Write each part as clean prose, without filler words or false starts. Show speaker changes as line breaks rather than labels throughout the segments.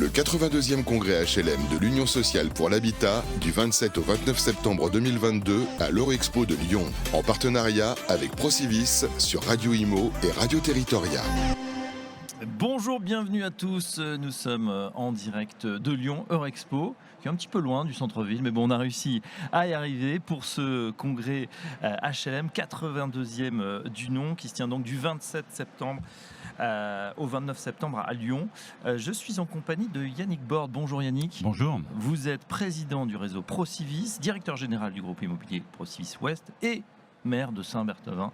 Le 82e congrès HLM de l'Union sociale pour l'habitat du 27 au 29 septembre 2022 à l'Eurexpo de Lyon, en partenariat avec Procivis sur Radio Imo et Radio Territoria.
Bonjour, bienvenue à tous. Nous sommes en direct de Lyon, Eurexpo, qui est un petit peu loin du centre-ville, mais bon, on a réussi à y arriver pour ce congrès HLM, 82e du nom, qui se tient donc du 27 septembre au 29 septembre à Lyon. Je suis en compagnie de Yannick Borde. Bonjour Yannick.
Bonjour.
Vous êtes président du réseau Procivis, directeur général du groupe immobilier Procivis Ouest et maire de Saint-Berthevin.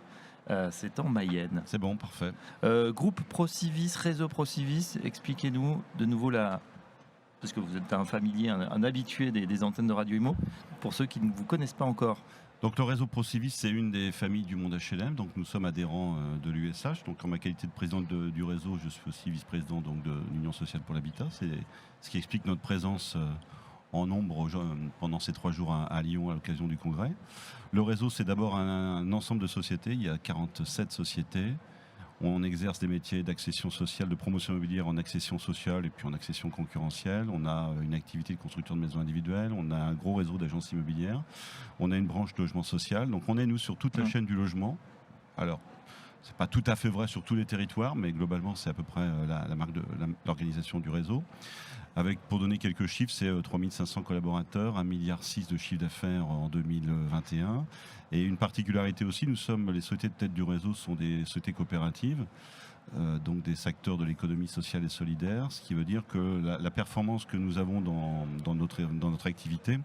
C'est en Mayenne.
C'est bon, parfait.
Groupe Procivis, réseau Procivis, expliquez-nous de nouveau parce que vous êtes un familier, un habitué des antennes de Radio Imo, pour ceux qui ne vous connaissent pas encore.
Donc le réseau Procivis, c'est une des familles du monde HLM, donc nous sommes adhérents de l'USH. Donc en ma qualité de président du réseau, je suis aussi vice-président donc, de l'Union sociale pour l'habitat. C'est ce qui explique notre présence en nombre pendant ces 3 jours à Lyon à l'occasion du congrès. Le réseau, c'est d'abord un ensemble de sociétés. Il y a 47 sociétés. On exerce des métiers d'accession sociale, de promotion immobilière en accession sociale et puis en accession concurrentielle. On a une activité de constructeur de maisons individuelles. On a un gros réseau d'agences immobilières. On a une branche logement social. Donc on est, nous, sur toute la chaîne du logement. Alors, c'est pas tout à fait vrai sur tous les territoires, mais globalement, c'est à peu près la marque de l'organisation du réseau. Avec, pour donner quelques chiffres, c'est 3500 collaborateurs, 1,6 milliard de chiffre d'affaires en 2021. Et une particularité aussi, les sociétés de tête du réseau sont des sociétés coopératives, donc des secteurs de l'économie sociale et solidaire, ce qui veut dire que la performance que nous avons dans notre activité,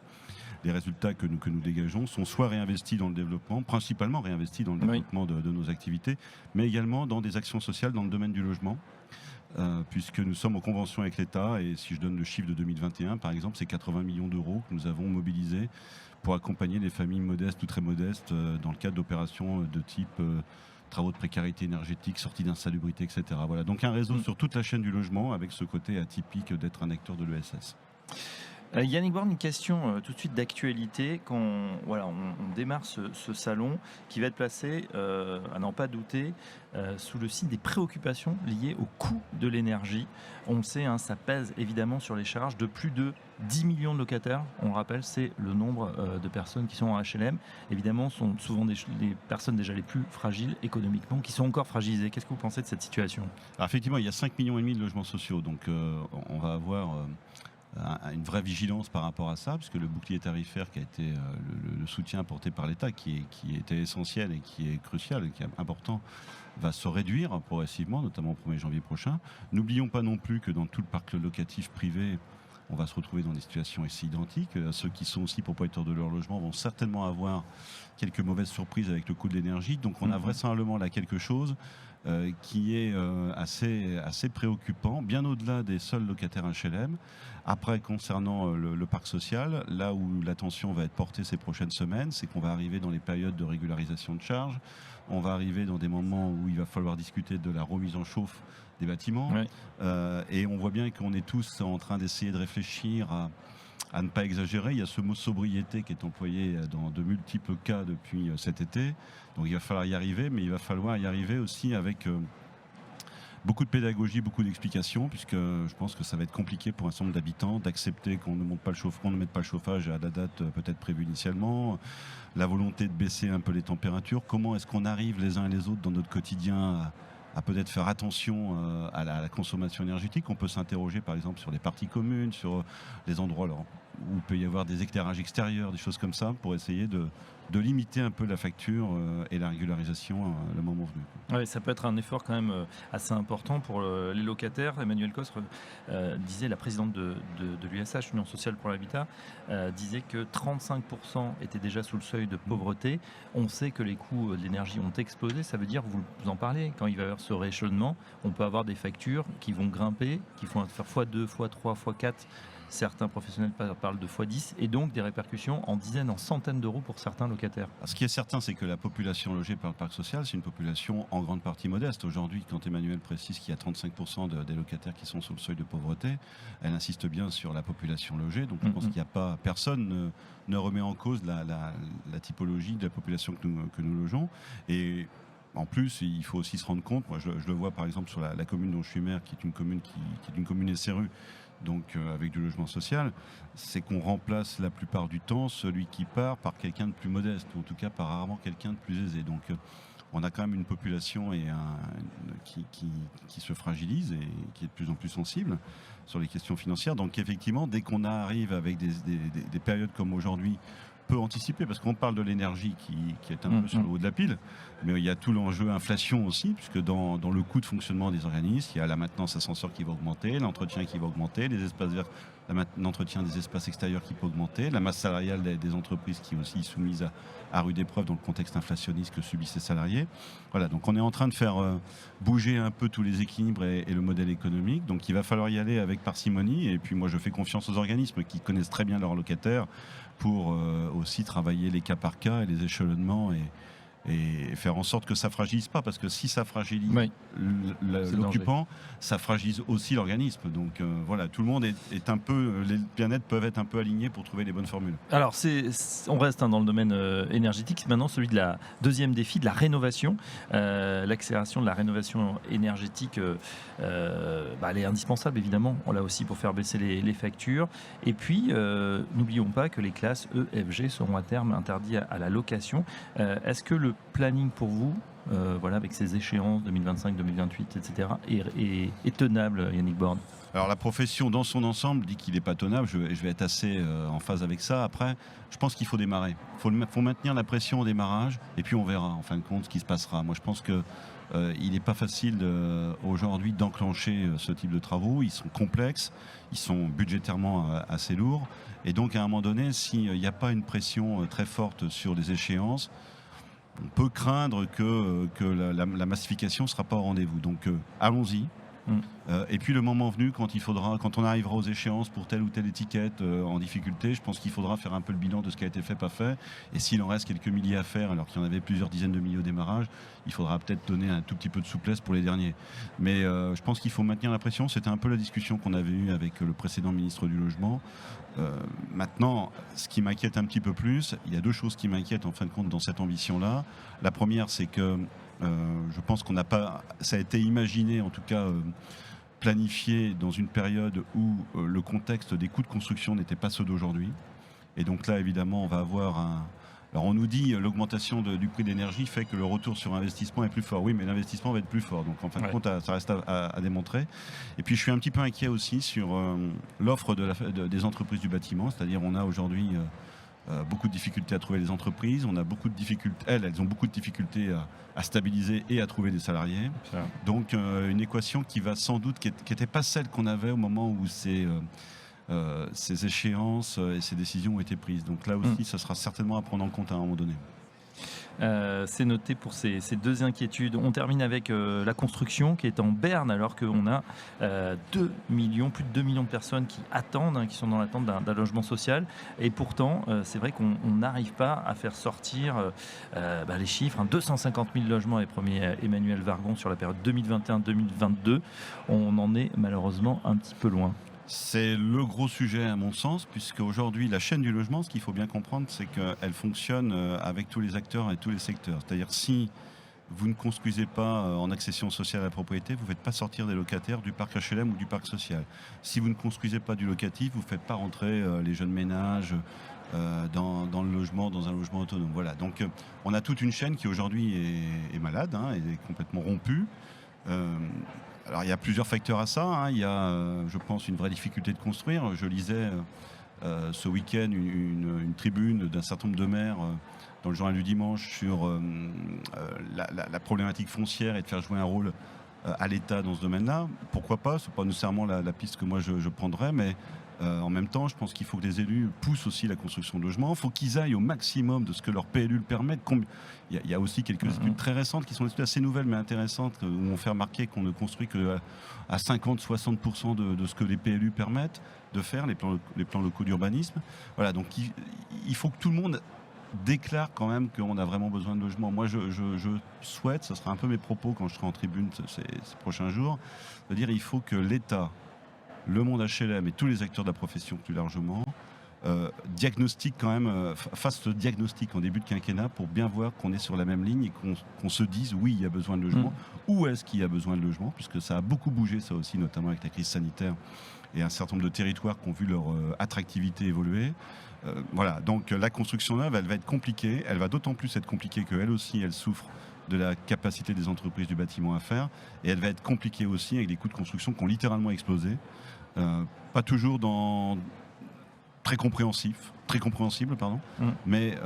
les résultats que nous dégageons sont soit réinvestis dans le développement, principalement réinvestis dans le développement de nos activités, mais également dans des actions sociales dans le domaine du logement. Puisque nous sommes en convention avec l'État, et si je donne le chiffre de 2021, par exemple, c'est 80 millions d'euros que nous avons mobilisés pour accompagner les familles modestes ou très modestes dans le cadre d'opérations de type travaux de précarité énergétique, sortie d'insalubrité, etc. Voilà. Donc un réseau sur toute la chaîne du logement avec ce côté atypique d'être un acteur de l'ESS.
Yannick Borde, une question tout de suite d'actualité. On démarre ce salon qui va être placé, à n'en pas douter, sous le signe des préoccupations liées au coût de l'énergie. On le sait, ça pèse évidemment sur les charges de plus de 10 millions de locataires. On le rappelle, c'est le nombre de personnes qui sont en HLM. Évidemment, ce sont souvent les personnes déjà les plus fragiles économiquement, qui sont encore fragilisées. Qu'est-ce que vous pensez de cette situation ?
Alors, effectivement, il y a 5,5 millions de logements sociaux, donc on va avoir une vraie vigilance par rapport à ça, puisque le bouclier tarifaire qui a été le soutien apporté par l'État, qui était essentiel et qui est crucial et qui est important, va se réduire progressivement, notamment au 1er janvier prochain. N'oublions pas non plus que dans tout le parc locatif privé, on va se retrouver dans des situations assez identiques. Ceux qui sont aussi propriétaires de leur logement vont certainement avoir quelques mauvaises surprises avec le coût de l'énergie. Donc on a vraisemblablement là quelque chose qui est assez préoccupant, bien au-delà des seuls locataires HLM. Après, concernant le parc social, là où l'attention va être portée ces prochaines semaines, c'est qu'on va arriver dans les périodes de régularisation de charges. On va arriver dans des moments où il va falloir discuter de la remise en chauffe des bâtiments. Oui. Et on voit bien qu'on est tous en train d'essayer de réfléchir à ne pas exagérer. Il y a ce mot sobriété qui est employé dans de multiples cas depuis cet été. Donc il va falloir y arriver, mais il va falloir y arriver aussi avec beaucoup de pédagogie, beaucoup d'explications, puisque je pense que ça va être compliqué pour un certain nombre d'habitants d'accepter qu'on ne mette pas le chauffage à la date peut-être prévue initialement, la volonté de baisser un peu les températures. Comment est-ce qu'on arrive les uns et les autres dans notre quotidien à peut-être faire attention à la consommation énergétique. On peut s'interroger par exemple sur les parties communes, sur les endroits où il peut y avoir des éclairages extérieurs, des choses comme ça, pour essayer de limiter un peu la facture et la régularisation le moment venu.
Oui, ça peut être un effort quand même assez important pour les locataires. Emmanuelle Costre disait, la présidente de l'USH, Union sociale pour l'habitat, disait que 35% étaient déjà sous le seuil de pauvreté. On sait que les coûts de l'énergie ont explosé. Ça veut dire, vous en parlez, quand il va y avoir ce rééchelonnement, on peut avoir des factures qui vont grimper, qui vont faire x2, x3, x4. Certains professionnels parlent de x10 et donc des répercussions en dizaines, en centaines d'euros pour certains locataires.
Ce qui est certain, c'est que la population logée par le parc social, c'est une population en grande partie modeste. Aujourd'hui, quand Emmanuelle précise qu'il y a 35% des locataires qui sont sous le seuil de pauvreté, elle insiste bien sur la population logée. Donc je pense qu'il n'y a pas, personne ne remet en cause la typologie de la population que nous logeons. Et en plus, il faut aussi se rendre compte, moi je le vois par exemple sur la commune dont je suis maire, qui est une commune SRU, donc avec du logement social, c'est qu'on remplace la plupart du temps celui qui part par quelqu'un de plus modeste, ou en tout cas par rarement quelqu'un de plus aisé. Donc on a quand même une population qui se fragilise et qui est de plus en plus sensible sur les questions financières. Donc effectivement, dès qu'on arrive avec des périodes comme aujourd'hui, peut anticiper, parce qu'on parle de l'énergie qui est un peu sur le haut de la pile, mais il y a tout l'enjeu inflation aussi, puisque dans le coût de fonctionnement des organismes, il y a la maintenance ascenseur qui va augmenter, l'entretien qui va augmenter, les espaces verts, l'entretien des espaces extérieurs qui peut augmenter, la masse salariale des entreprises qui est aussi soumise à rude épreuve dans le contexte inflationniste que subissent les salariés. Voilà, donc on est en train de faire bouger un peu tous les équilibres et le modèle économique, donc il va falloir y aller avec parcimonie, et puis moi je fais confiance aux organismes qui connaissent très bien leurs locataires, pour aussi travailler les cas par cas et les échelonnements et faire en sorte que ça ne fragilise pas, parce que si ça fragilise l'occupant, ça fragilise aussi l'organisme. Donc voilà, tout le monde est un peu, les bien-être peuvent être un peu alignés pour trouver les bonnes formules.
Alors on reste dans le domaine énergétique, c'est maintenant celui de la deuxième défi, de la rénovation. L'accélération de la rénovation énergétique, elle est indispensable évidemment, on l'a aussi pour faire baisser les factures. Et puis n'oublions pas que les classes E, F, G seront à terme interdites à la location. Est-ce que le planning pour vous, avec ces échéances 2025, 2028, etc., est tenable, Yannick Borne?
Alors la profession dans son ensemble dit qu'il n'est pas tenable, je vais être assez en phase avec ça. Après, je pense qu'il faut démarrer. Il faut maintenir la pression au démarrage, et puis on verra en fin de compte ce qui se passera. Moi je pense que il n'est pas facile aujourd'hui d'enclencher ce type de travaux. Ils sont complexes, ils sont budgétairement assez lourds, et donc à un moment donné, s'il n'y a pas une pression très forte sur les échéances, on peut craindre que la massification ne sera pas au rendez-vous. Donc allons-y. Et puis le moment venu, quand on arrivera aux échéances pour telle ou telle étiquette en difficulté, je pense qu'il faudra faire un peu le bilan de ce qui a été fait, pas fait. Et s'il en reste quelques milliers à faire, alors qu'il y en avait plusieurs dizaines de milliers au démarrage, il faudra peut-être donner un tout petit peu de souplesse pour les derniers. Mais je pense qu'il faut maintenir la pression. C'était un peu la discussion qu'on avait eue avec le précédent ministre du Logement. Maintenant, ce qui m'inquiète un petit peu plus, il y a deux choses qui m'inquiètent en fin de compte dans cette ambition-là. La première, c'est que je pense ça a été imaginé, en tout cas planifié dans une période où le contexte des coûts de construction n'était pas ceux d'aujourd'hui. Et donc là, évidemment, on va avoir Alors on nous dit l'augmentation du prix de l'énergie fait que le retour sur investissement est plus fort. Oui, mais l'investissement va être plus fort. Donc en fin de compte, ça reste à démontrer. Et puis je suis un petit peu inquiet aussi sur l'offre des entreprises du bâtiment. C'est-à-dire on a aujourd'hui beaucoup de difficultés à trouver les entreprises. On a beaucoup de difficultés. Elles ont beaucoup de difficultés à stabiliser et à trouver des salariés. Donc une équation qui va sans doute, qui n'était pas celle qu'on avait au moment où ces échéances et ces décisions ont été prises. Donc là aussi, ça sera certainement à prendre en compte à un moment donné.
C'est noté pour ces deux inquiétudes. On termine avec la construction qui est en berne alors qu'on a plus de 2 millions de personnes qui attendent, qui sont dans l'attente d'un logement social. Et pourtant, c'est vrai qu'on n'arrive pas à faire sortir les chiffres. 250 000 logements est promis Emmanuel Vargon sur la période 2021-2022. On en est malheureusement un petit peu loin.
C'est le gros sujet à mon sens, puisque aujourd'hui la chaîne du logement, ce qu'il faut bien comprendre, c'est qu'elle fonctionne avec tous les acteurs et tous les secteurs. C'est-à-dire si vous ne construisez pas en accession sociale à la propriété, vous ne faites pas sortir des locataires du parc HLM ou du parc social. Si vous ne construisez pas du locatif, vous ne faites pas rentrer les jeunes ménages dans le logement, dans un logement autonome. Voilà. Donc on a toute une chaîne qui aujourd'hui est malade, est complètement rompue. Alors il y a plusieurs facteurs à ça. Il y a, je pense, une vraie difficulté de construire. Je lisais ce week-end une tribune d'un certain nombre de maires dans le journal du dimanche sur la problématique foncière et de faire jouer un rôle à l'État dans ce domaine-là. Pourquoi pas? C'est pas nécessairement la piste que moi je prendrais, mais en même temps, je pense qu'il faut que les élus poussent aussi la construction de logements. Il faut qu'ils aillent au maximum de ce que leur PLU le permettent. Il y a aussi quelques études très récentes qui sont des études assez nouvelles mais intéressantes où on fait remarquer qu'on ne construit que à 50-60% de ce que les PLU permettent de faire, les plans locaux d'urbanisme. Voilà, donc il faut que tout le monde déclare quand même qu'on a vraiment besoin de logements. Moi, je souhaite, ce sera un peu mes propos quand je serai en tribune ces prochains jours, de dire il faut que l'État, le monde HLM et tous les acteurs de la profession plus largement diagnostic quand même, fasse ce diagnostic en début de quinquennat pour bien voir qu'on est sur la même ligne et qu'on se dise oui, il y a besoin de logement. Où est-ce qu'il y a besoin de logement, puisque ça a beaucoup bougé, ça aussi, notamment avec la crise sanitaire et un certain nombre de territoires qui ont vu leur attractivité évoluer. Voilà, donc la construction neuve, elle va être compliquée. Elle va d'autant plus être compliquée qu'elle aussi, elle souffre de la capacité des entreprises du bâtiment à faire. Et elle va être compliquée aussi avec des coûts de construction qui ont littéralement explosé. Pas toujours très compréhensible, mais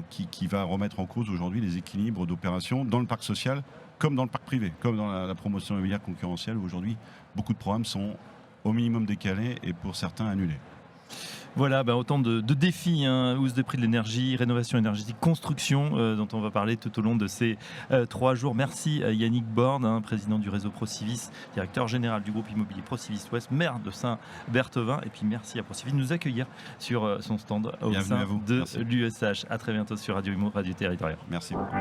qui va remettre en cause aujourd'hui les équilibres d'opération dans le parc social comme dans le parc privé, comme dans la promotion immobilière concurrentielle, où aujourd'hui beaucoup de programmes sont au minimum décalés et pour certains annulés.
Voilà, autant de défis, hausse des prix de l'énergie, rénovation énergétique, construction, dont on va parler tout au long de ces 3 jours. Merci à Yannick Borde, président du réseau Procivis, directeur général du groupe immobilier Procivis Ouest, maire de Saint-Berthevin. Et puis merci à Procivis de nous accueillir sur son stand au sein de l'USH. À très bientôt sur Radio Imo, Radio Territoriale.
Merci beaucoup.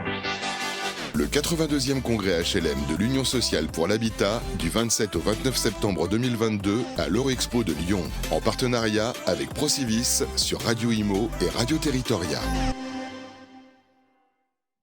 Le 82e congrès HLM de l'Union sociale pour l'habitat du 27 au 29 septembre 2022 à l'Eurexpo de Lyon, en partenariat avec Procivis sur Radio Imo et Radio Territoriale.